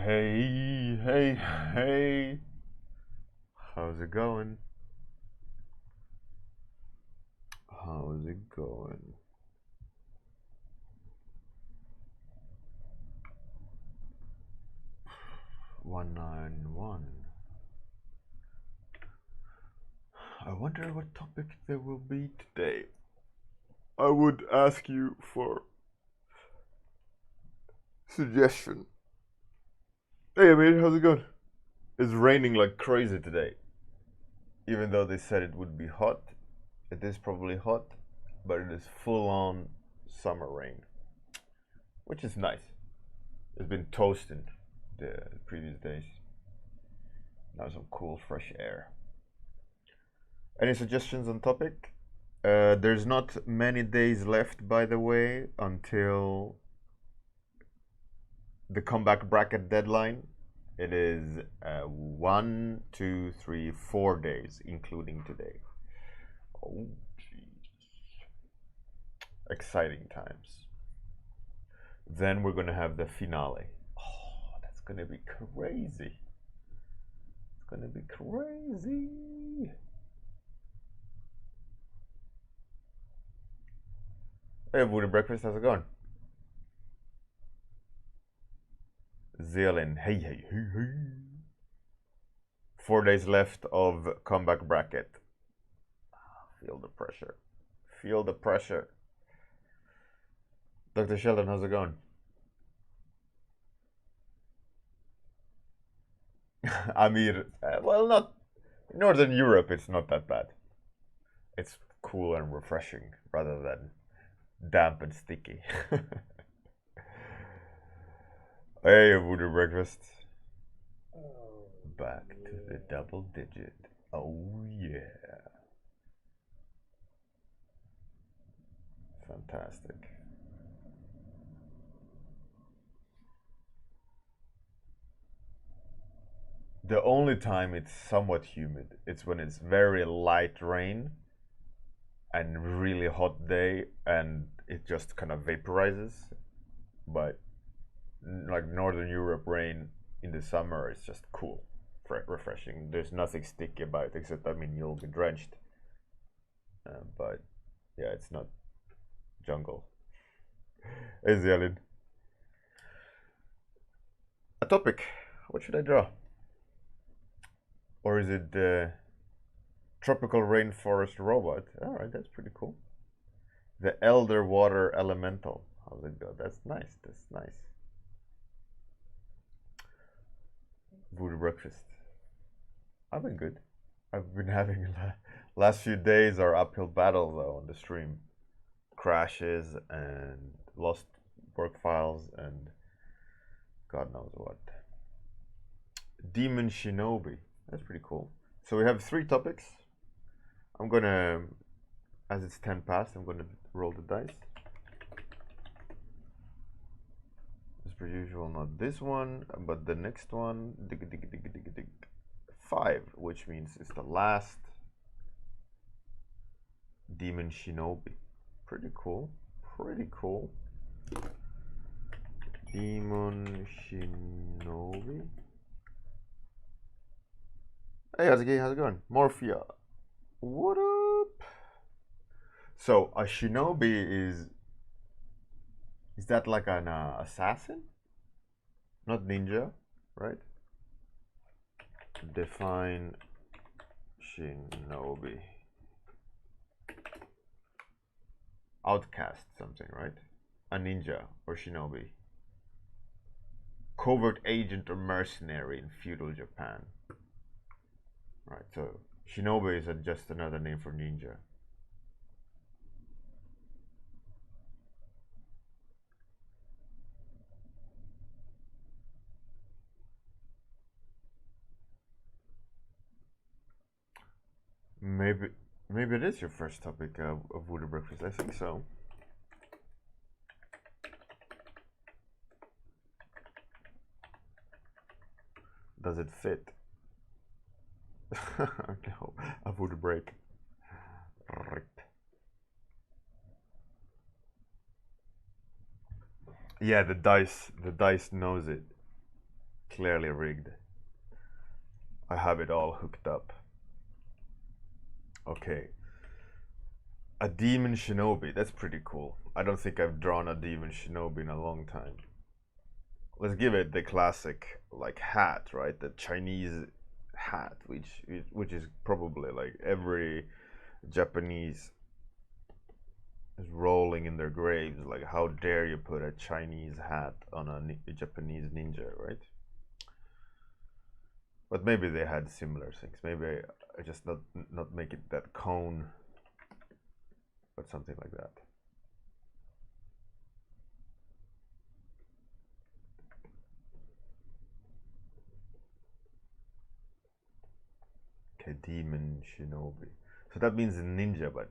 Hey, hey, hey. How's it going? How's it going? One. I wonder what topic there will be today. I would ask you for suggestion. Hey, Amir, how's it going? It's raining like crazy today. Even though they said it would be hot, it is probably hot, but it is full on summer rain, which is nice. It's been toasting the previous days. Now some cool fresh air. Any suggestions on topic? There's not many days left, by the way, until the comeback bracket deadline. It is 1, 2, 3, 4 days, including today. Oh, jeez. Exciting times. Then we're gonna have the finale. Oh, that's gonna be crazy. It's gonna be crazy. Hey, Woody Breakfast, how's it going? Zealand, hey. 4 days left of comeback bracket. Feel the pressure. Feel the pressure. Dr. Sheldon, how's it going? Amir, well, not Northern Europe, it's not that bad. It's cool and refreshing rather than damp and sticky. Hey, Voodoo Breakfast. Back to the double digit. Oh, yeah. Fantastic. The only time it's somewhat humid, it's when it's very light rain and really hot day and it just kind of vaporizes. But like Northern Europe rain in the summer is just cool, refreshing. There's nothing sticky about it except, I mean, you'll be drenched. But yeah, it's not jungle. Hey, Zialin. A topic. What should I draw? Or is it the tropical rainforest robot? Alright, that's pretty cool. The elder water elemental. How's it go? That's nice. That's nice. Voodoo breakfast. I've been good. I've been having last few days are uphill battles though on the stream. Crashes and lost work files and God knows what. Demon Shinobi. That's pretty cool. So we have 3 topics. I'm gonna, as it's 10 past, I'm gonna roll the dice. As per usual, not this one, but the next one. Dig. 5, which means it's the last Demon Shinobi. Pretty cool. Pretty cool. Demon Shinobi. Hey, how's it going? Morphia. What up? So a shinobi is that like an assassin? Not ninja, right? Define shinobi. Outcast something, right? A ninja or shinobi. Covert agent or mercenary in feudal Japan. Right, so shinobi is just another name for ninja. Maybe it is your first topic of Voodoo Breakfast. I think so. Does it fit? No, a Voodoo break. Rip. Yeah, the dice knows it. clearly rigged. I have it all hooked up. Okay. A demon shinobi. That's pretty cool. I don't think I've drawn a demon shinobi in a long time. Let's give it the classic like hat, right? The Chinese hat, which is probably like every Japanese is rolling in their graves. Like, how dare you put a Chinese hat on a Japanese ninja, right? But maybe they had similar things. Maybe I just not make it that cone, but something like that. Okay, demon shinobi. So that means a ninja, but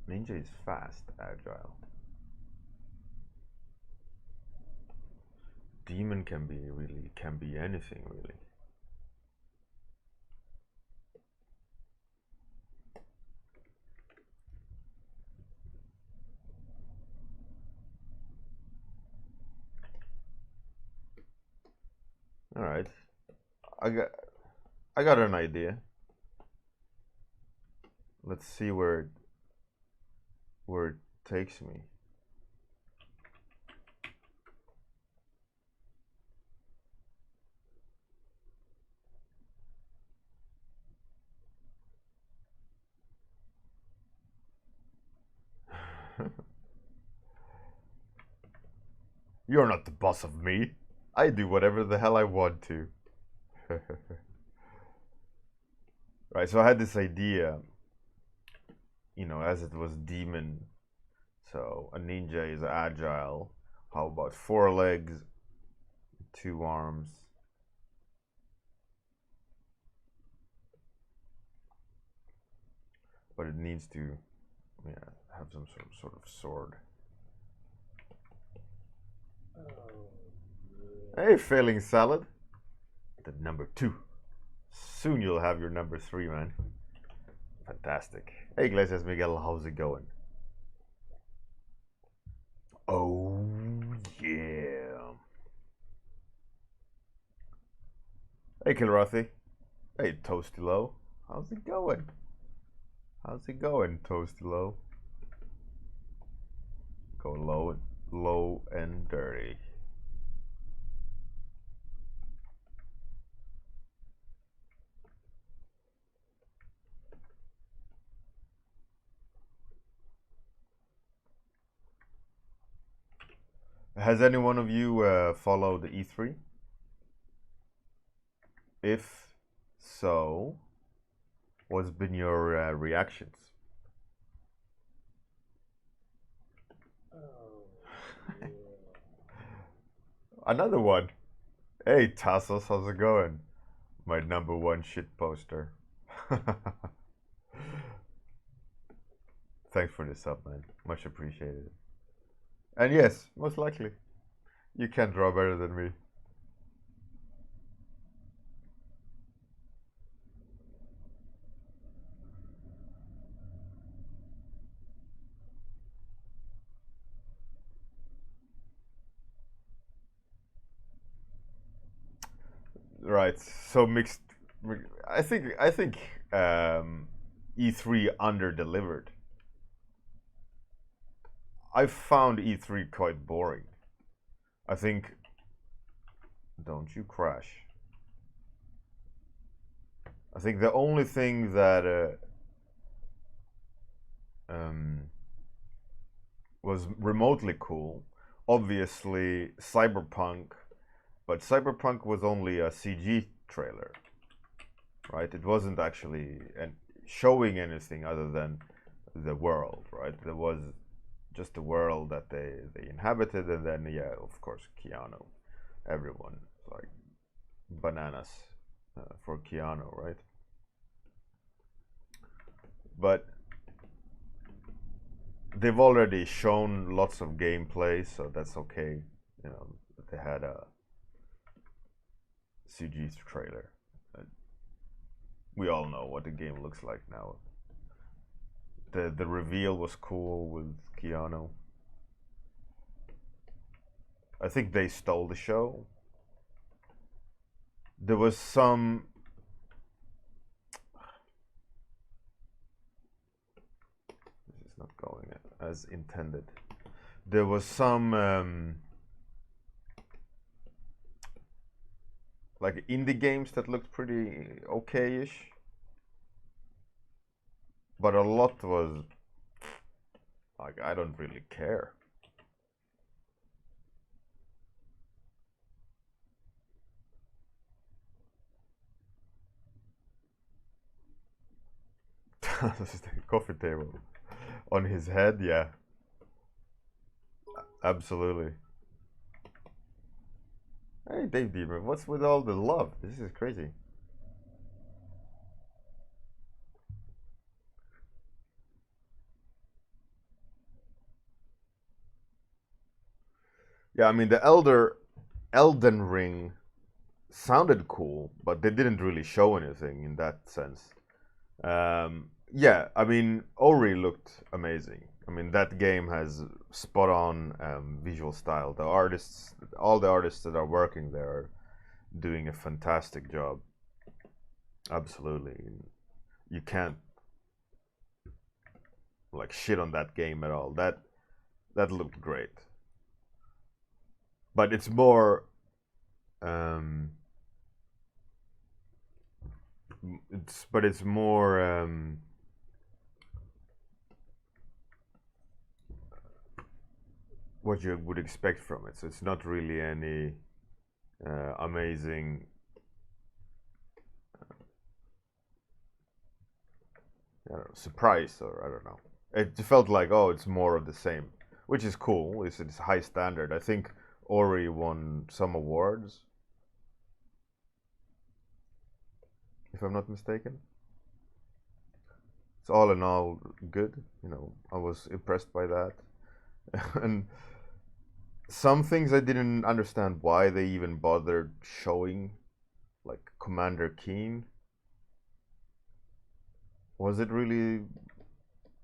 ninja is fast, agile. Demon can be anything really. All right, I got an idea. Let's see where it takes me. You're not the boss of me. I do whatever the hell I want to. Right, so I had this idea, you know, as it was demon. So a ninja is agile. How about 4 legs, 2 arms? But it needs to, yeah, have some sort of sword. Hey, failing salad. The number 2. Soon you'll have your number 3, man. Fantastic. Hey, Iglesias Miguel, how's it going? Oh, yeah. Hey, Kilrathi. Hey, Toasty Low. How's it going? How's it going, Toasty Low? Go low and dirty. Has any one of you followed E3? If so, what's been your reactions? Yeah. Another one. Hey, Tassos, how's it going? My number 1 shit poster. Thanks for the sub, man. Much appreciated. And yes, most likely, you can draw better than me. Right. So mixed. I think E3 under delivered. I found E3 quite boring. I think. Don't you crash. I think the only thing that was remotely cool, obviously Cyberpunk, but Cyberpunk was only a CG trailer, right? It wasn't actually showing anything other than the world, right? There was just the world that they inhabited, and then yeah, of course, Keanu. Everyone like bananas for Keanu, right? But they've already shown lots of gameplay, so that's okay. You know, they had a CG trailer. we all know what the game looks like now. The reveal was cool with Keanu. I think they stole the show. There was some. This is not going as intended. There was some like indie games that looked pretty okay-ish, but a lot was like, I don't really care. This is the coffee table on his head. Yeah, absolutely. Hey, Dave Deemer, what's with all the love? This is crazy. Yeah, I mean the Elden Ring sounded cool, but they didn't really show anything in that sense. Yeah, I mean Ori looked amazing. I mean that game has spot on visual style. The artists, all the artists that are working there, are doing a fantastic job. Absolutely, you can't like shit on that game at all. That looked great, but it's more. Um, it's more what you would expect from it. So it's not really any amazing. I don't know, surprise, or I don't know. It felt like, oh, it's more of the same, which is cool. It's high standard. I think Ori won some awards, if I'm not mistaken. It's all in all good. You know, I was impressed by that, and some things I didn't understand why they even bothered showing, like Commander Keen. Was it really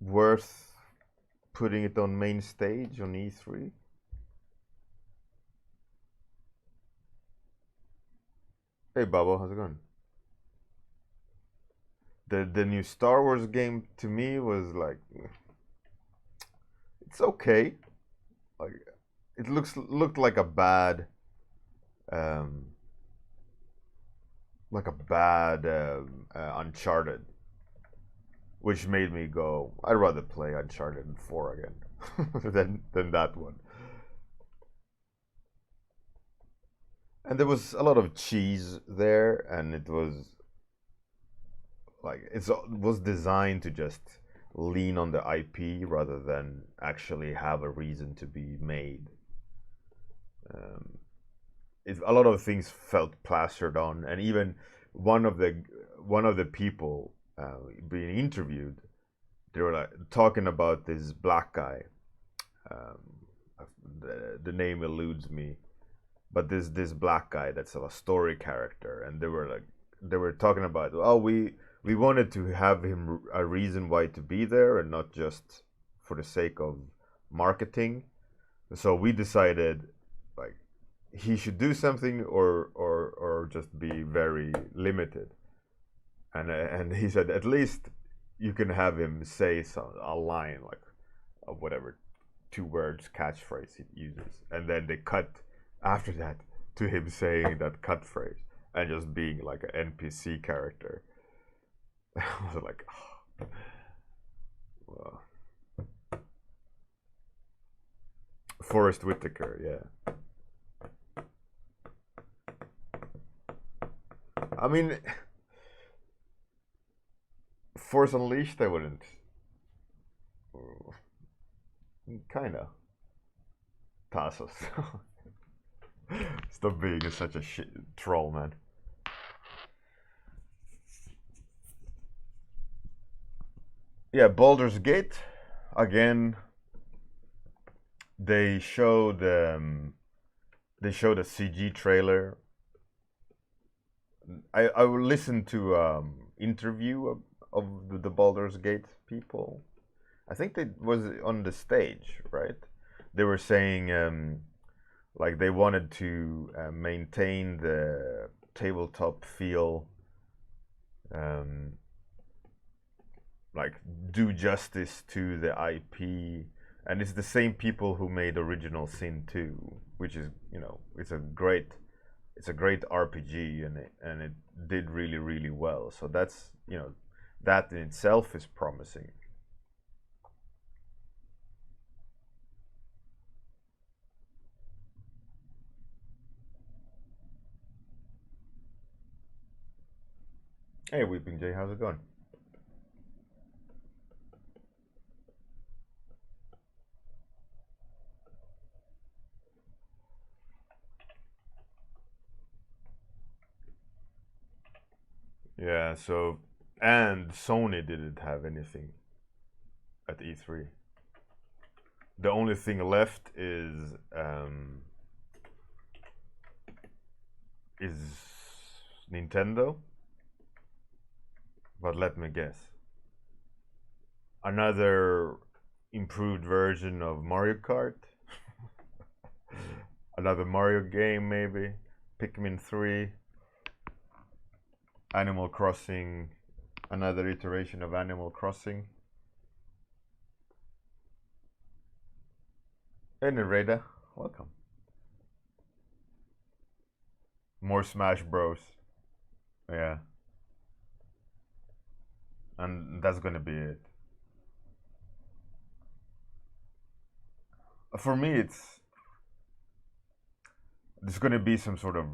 worth putting it on main stage on E3? Hey Babo, how's it going? The new Star Wars game to me was like, it's okay. Like it looked um, like a bad Uncharted, which made me go, I'd rather play Uncharted 4 again than that one. And there was a lot of cheese there, and it was like it was designed to just lean on the IP rather than actually have a reason to be made. Um, a lot of things felt plastered on, and even one of the people being interviewed, they were like talking about this black guy. Um, the name eludes me, but this black guy that's a story character, and they were talking about, oh, we wanted to have him a reason why to be there and not just for the sake of marketing. So we decided like he should do something or just be very limited. And he said at least you can have him say a line like of whatever 2 words catchphrase he uses, and then they cut after that to him saying that cut phrase and just being like an NPC character. I was like, oh. Well, Forrest Whitaker, yeah. I mean, Force Unleashed, I wouldn't. Kinda. Tassos. Stop being such a shit troll, man. Yeah, Baldur's Gate. Again, they showed a CG trailer. I will listen to interview of the Baldur's Gate people. I think they was on the stage, right? They were saying like they wanted to maintain the tabletop feel, like do justice to the IP, and it's the same people who made original Sin 2, which is, you know, it's a great RPG, and it did really well. So that's, you know, that in itself is promising. Hey, Weeping Jay, how's it going? Yeah, so, and Sony didn't have anything at E3. The only thing left is Nintendo. But let me guess. Another improved version of Mario Kart? Another Mario game, maybe? Pikmin 3? Animal Crossing? Another iteration of Animal Crossing? Hey, Nereda, welcome. More Smash Bros. Yeah. And that's gonna be it. For me, it's there's gonna be some sort of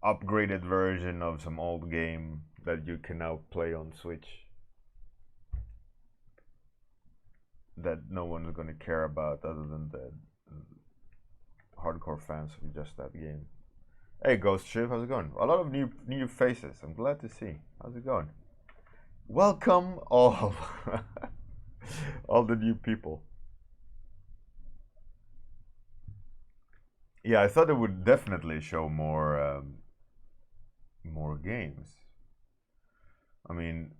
upgraded version of some old game that you can now play on Switch that no one is gonna care about other than the hardcore fans of just that game. Hey, Ghost Shiv, how's it going? A lot of new faces. I'm glad to see. How's it going? Welcome all, all the new people. Yeah, I thought it would definitely show more games. I mean,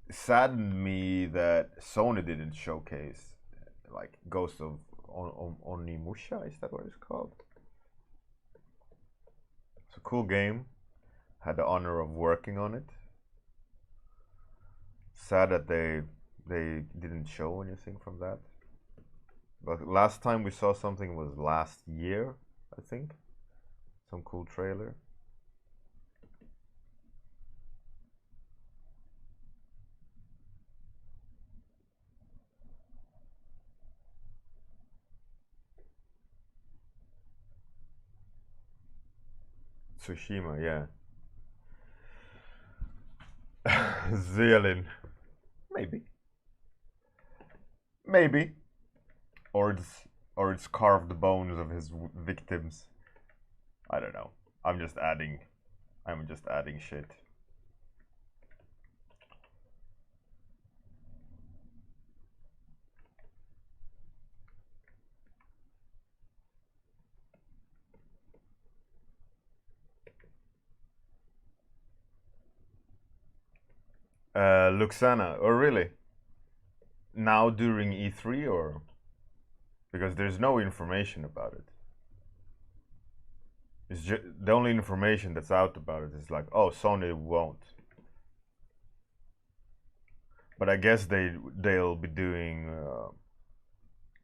it saddened me that Sony didn't showcase like Ghost of Onimusha. Is that what it's called? It's a cool game. Had the honor of working on it. Sad that they didn't show anything from that. But last time we saw something was last year, I think. Some cool trailer. Tsushima, yeah. Zealin. Maybe. Maybe. Or it's carved the bones of his victims. I don't know. I'm just adding shit. Luxana. Oh, really? Now during E3 or? Because there's no information about it. It's just the only information that's out about it is like, oh, Sony won't. But I guess they'll be doing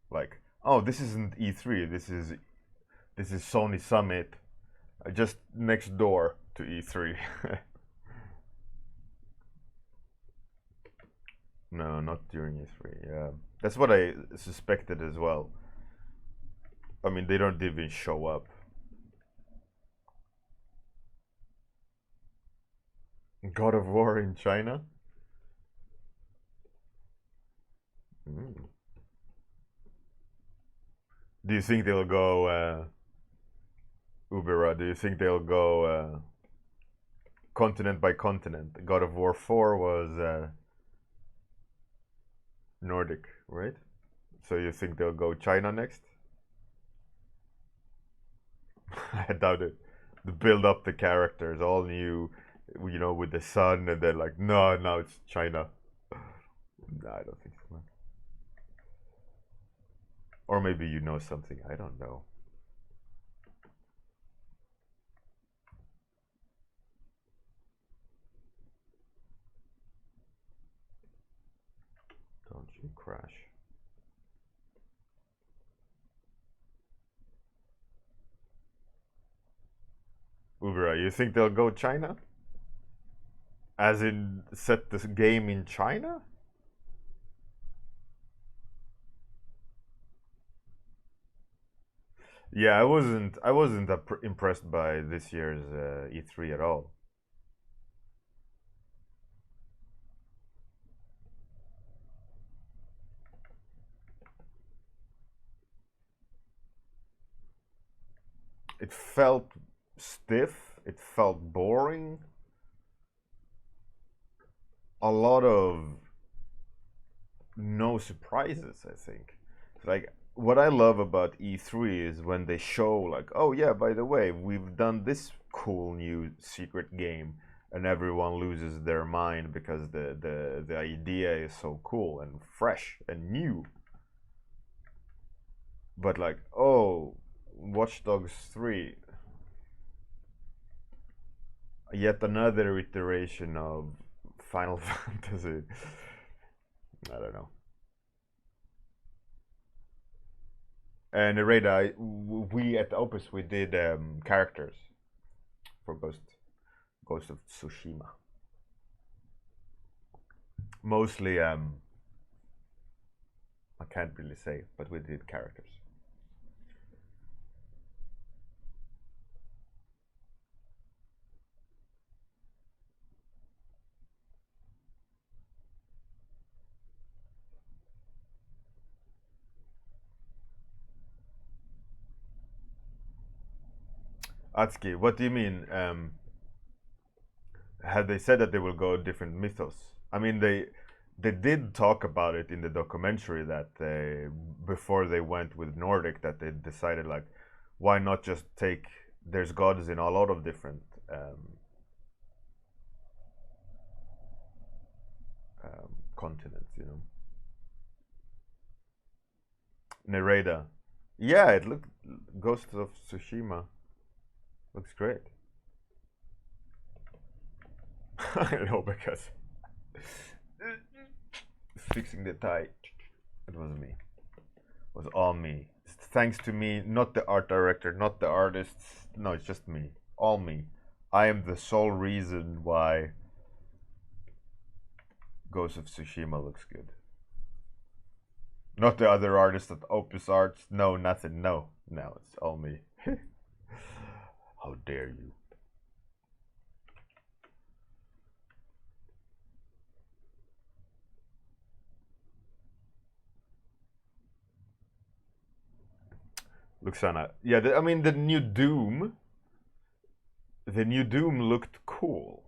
like, oh, this isn't E3. This is Sony Summit, just next door to E3. No, not during E3. Yeah, that's what I suspected as well. I mean, they don't even show up. God of War in China? Mm. Do you think they'll go, Ubera, do you think they'll go continent by continent? God of War 4 was Nordic, right? So you think they'll go China next? I doubt it. build up the characters, all new, you know, with the sun, and then like, no, now it's China. No, I don't think so. Or maybe you know something, I don't know. Don't you crash. Ubera, you think they'll go China? As in set this game in China? Yeah, I wasn't impressed by this year's E3 at all. It felt stiff, it felt boring. A lot of no surprises, I think. Like, what I love about E3 is when they show, like, oh yeah, by the way, we've done this cool new secret game, and everyone loses their mind because the idea is so cool and fresh and new. But like, oh, Watch Dogs 3, yet another iteration of Final Fantasy. I don't know. And Reda, we at Opus we did characters for Ghost of Tsushima. Mostly, I can't really say, but we did characters. Atsuki, what do you mean? Had they said that they will go different mythos? I mean, they did talk about it in the documentary that before they went with Nordic, that they decided like, why not just take there's gods in a lot of different continents, you know. Nereda, yeah, it looked Ghost of Tsushima looks great. I know because fixing the tie, it was me. It was all me. Thanks to me, not the art director, not the artists. No, it's just me. All me. I am the sole reason why Ghost of Tsushima looks good. Not the other artists at Opus Arts. No, nothing. No, no, it's all me. How dare you? Luxana. Yeah, I mean the new Doom. The new Doom looked cool.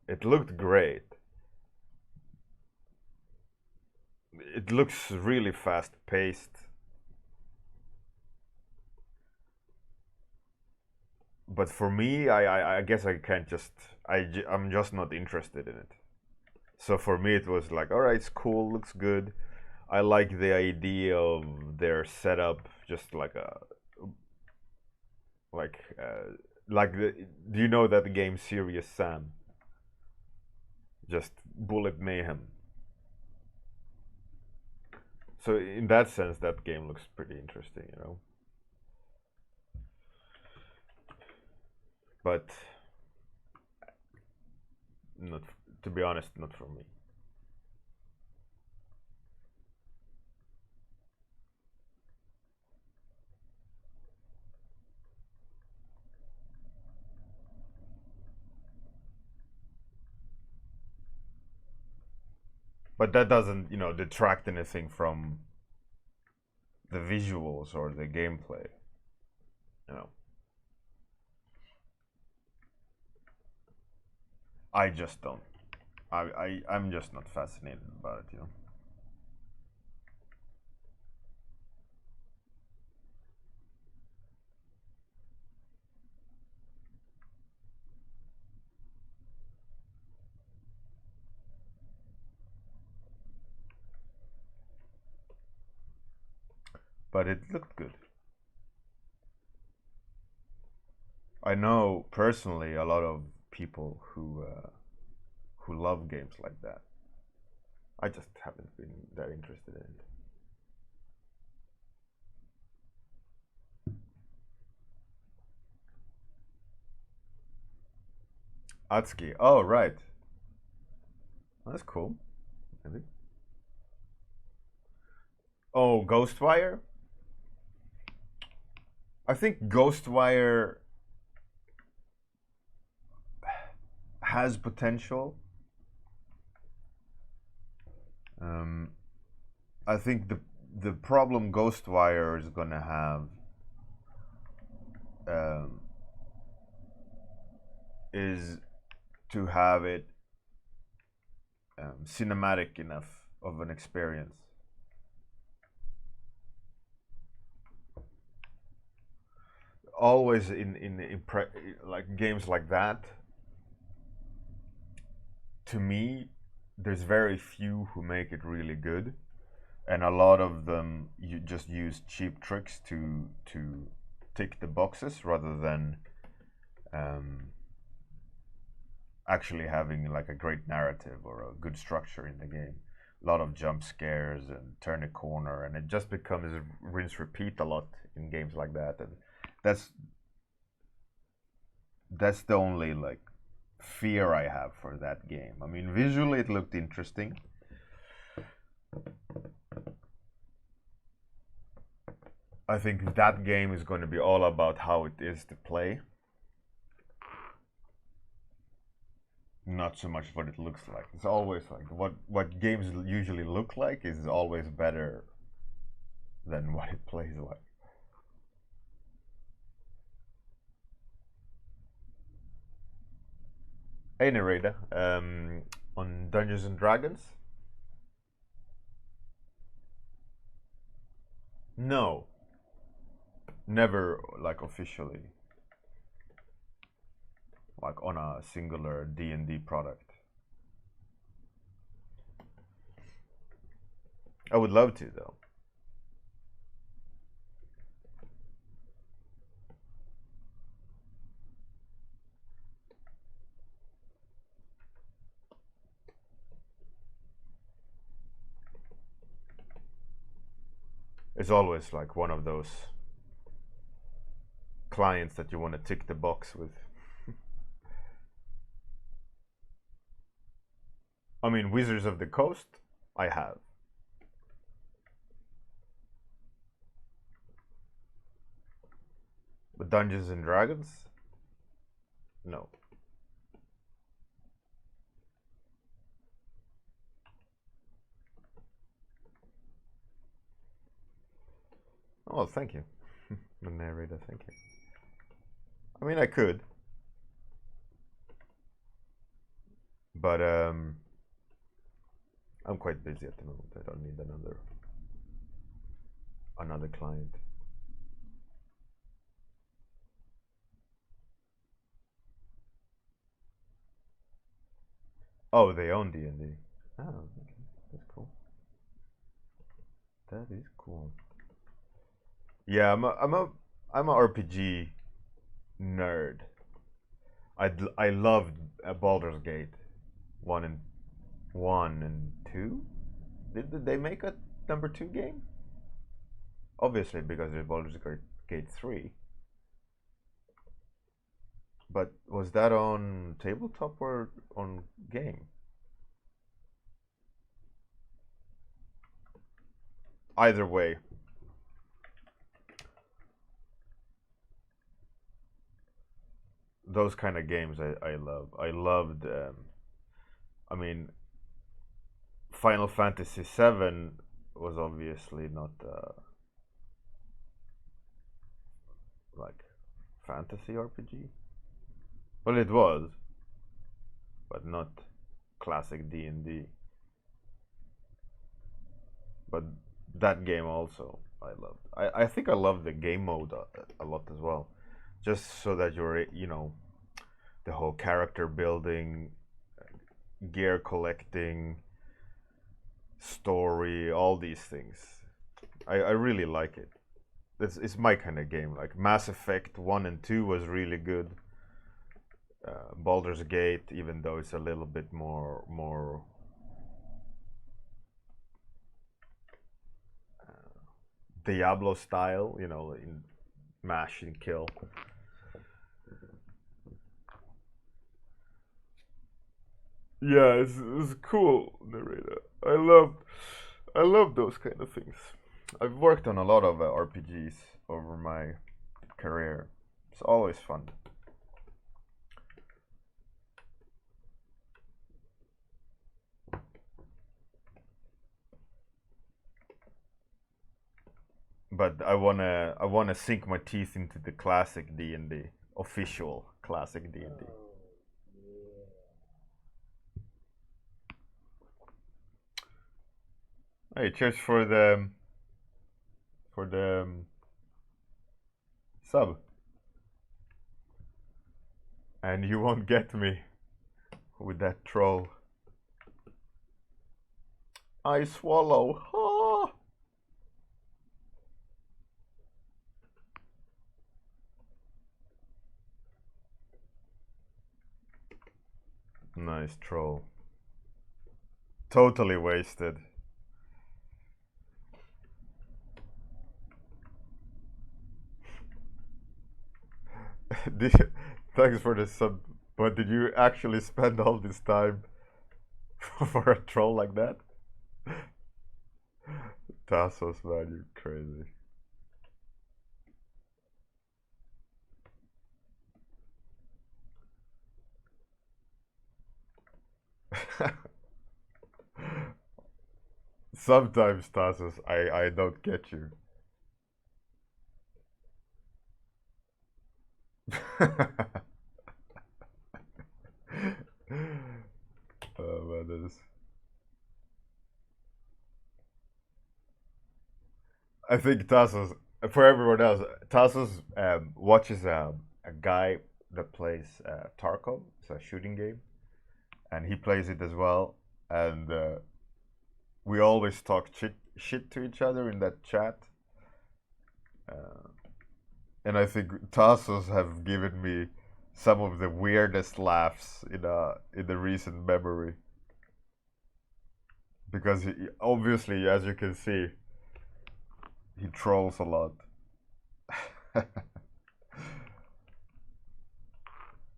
It looked great. It looks really fast paced. But for me, I guess I can't just. I'm just not interested in it. So for me, it was like, all right, it's cool, looks good. I like the idea of their setup, just like a like do you know that game Serious Sam? Just bullet mayhem. So in that sense, that game looks pretty interesting, you know. But not, to be honest, not for me. But that doesn't, you know, detract anything from the visuals or the gameplay, you know. I just don't. I'm just not fascinated about it, you know. but it looked good. I know personally a lot of people who love games like that. I just haven't been that interested in it. Atsuki. Oh, right. That's cool. Maybe. Oh, Ghostwire? I think Ghostwire has potential. I think the problem Ghostwire is gonna have is to have it cinematic enough of an experience. Always in like games like that, to me, there's very few who make it really good, and a lot of them you just use cheap tricks to tick the boxes rather than actually having like a great narrative or a good structure in the game. A lot of jump scares and turn a corner, and it just becomes rinse repeat a lot in games like that, and that's the only like fear I have for that game. I mean, visually it looked interesting. I think that game is going to be all about how it is to play, not so much what it looks like. It's always like what games usually look like is always better than what it plays like. Hey Narada, on Dungeons and Dragons? No, never like officially, like on a singular D&D product. I would love to though. It's always like one of those clients that you want to tick the box with. I mean, Wizards of the Coast, I have. But Dungeons and Dragons, no. Oh, thank you. The narrator, thank you. I mean, I could. But I'm quite busy at the moment. I don't need another client. Oh, they own D&D. Oh, okay. That's cool. That is cool. Yeah, I'm a RPG nerd. I loved Baldur's Gate 1 and 2. Did they make a number 2 game? Obviously, because there's Baldur's Gate 3. But was that on tabletop or on game? Either way. Those kind of games I love. I loved, I mean, Final Fantasy VII was obviously not like fantasy RPG. Well, it was, but not classic D&D. But that game also I loved. I think I love the game mode a lot as well, just so that you're, you know, the whole character building, gear collecting, story, all these things. I really like it. it's my kind of game. Like Mass Effect 1 and 2 was really good. Baldur's Gate, even though it's a little bit more Diablo style, you know, in mash and kill. Yeah, it's cool, narrator. I love those kind of things. I've worked on a lot of RPGs over my career. It's always fun. But I wanna sink my teeth into the classic D&D, official classic D&D. Hey, cheers for the sub. And you won't get me with that troll. I swallow. Ah. Nice troll. Totally wasted. Thanks for the sub. But did you actually spend all this time for a troll like that? Tassos, man, you crazy. Sometimes, Tassos, I don't get you. Oh man, that is. I think Tassos, for everyone else, Tassos watches a guy that plays Tarkov. It's a shooting game, and he plays it as well. And we always talk shit to each other in that chat. And I think Tassos have given me some of the weirdest laughs in the recent memory. Because obviously, as you can see, he trolls a lot.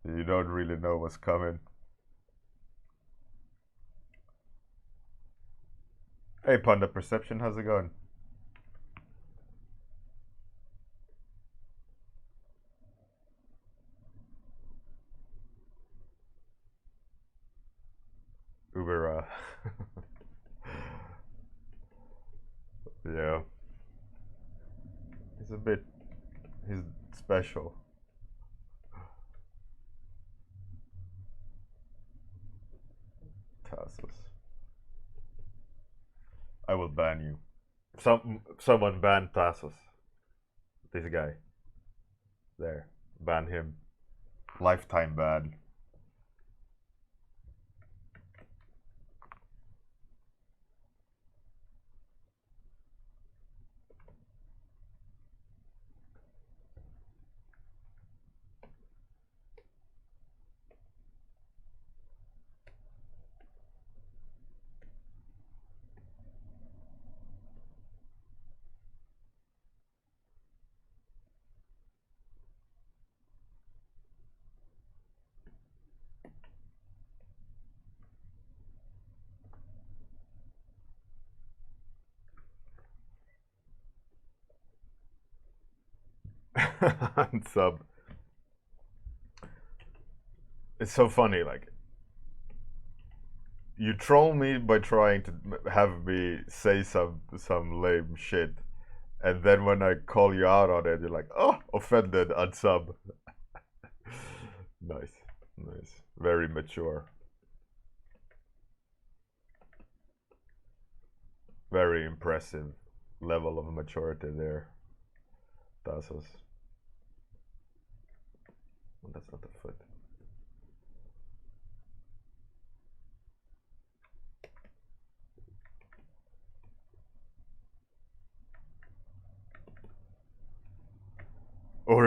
You don't really know what's coming. Hey, Panda Perception, how's it going? Uber, yeah. He's special. Tassos. I will ban you. Someone ban Tassos. This guy. There. Ban him. Lifetime ban. Sub. It's so funny, like you troll me by trying to have me say some lame shit, and then when I call you out on it, you're like, "Oh, offended, unsub." Nice, nice, very mature, very impressive level of maturity there, Tassos. Well, that's not the foot.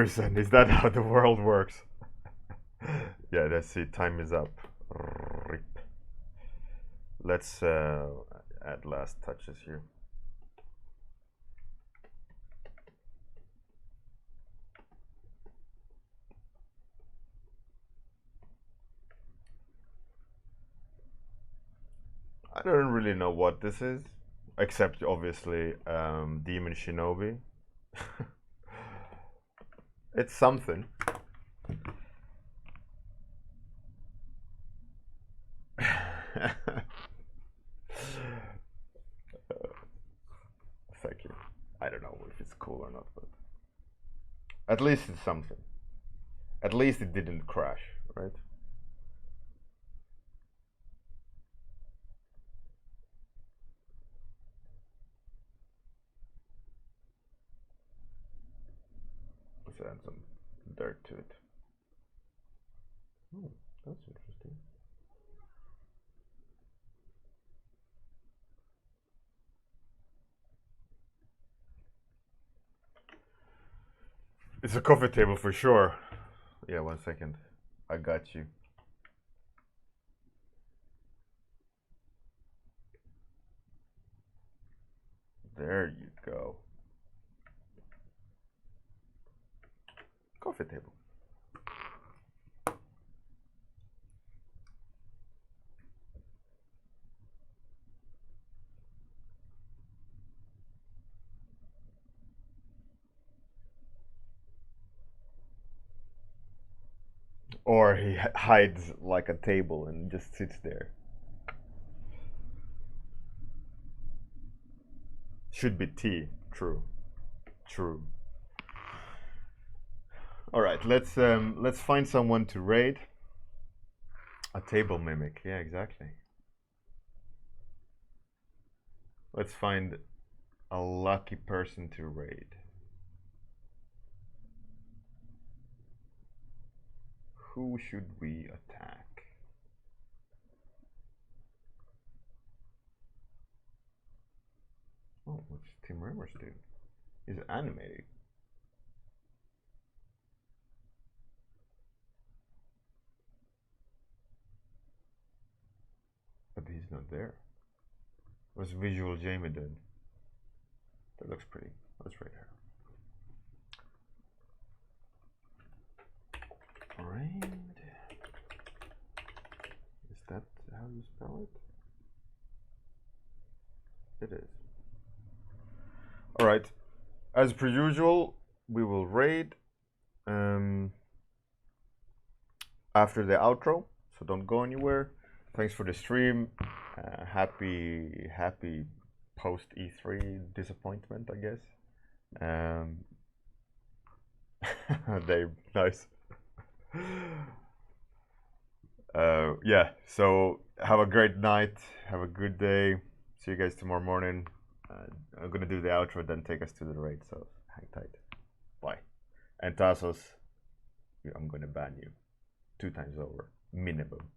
person. Is that how the world works? Yeah, let's see. Time is up. Rip. Let's add last touches here. I don't really know what this is, except obviously Demon Shinobi. It's something. Thank you. I don't know if it's cool or not, but at least it's something. At least it didn't crash, right? Let's add some dirt to it. Oh, that's interesting. It's a coffee table for sure. Yeah, 1 second. I got you. There you go. Coffee table. Or he hides like a table and just sits there. Should be tea. True. True. All right, let's find someone to raid. A table mimic. Yeah, exactly. Let's find a lucky person to raid. Who should we attack? Oh, what's Tim Rimmers do? He's animating. But he's not there. What's Visual Jamie doing? That looks pretty. Let's raid her. Raid. Is that how you spell it? It is. Alright. As per usual, we will raid after the outro, so don't go anywhere. Thanks for the stream. Happy post E3 disappointment, I guess. Dave, nice. Yeah, so have a great night, have a good day. See you guys tomorrow morning. I'm gonna do the outro, then take us to the raid, so hang tight. Bye. And Tassos, I'm gonna ban you 2 times over, minimum.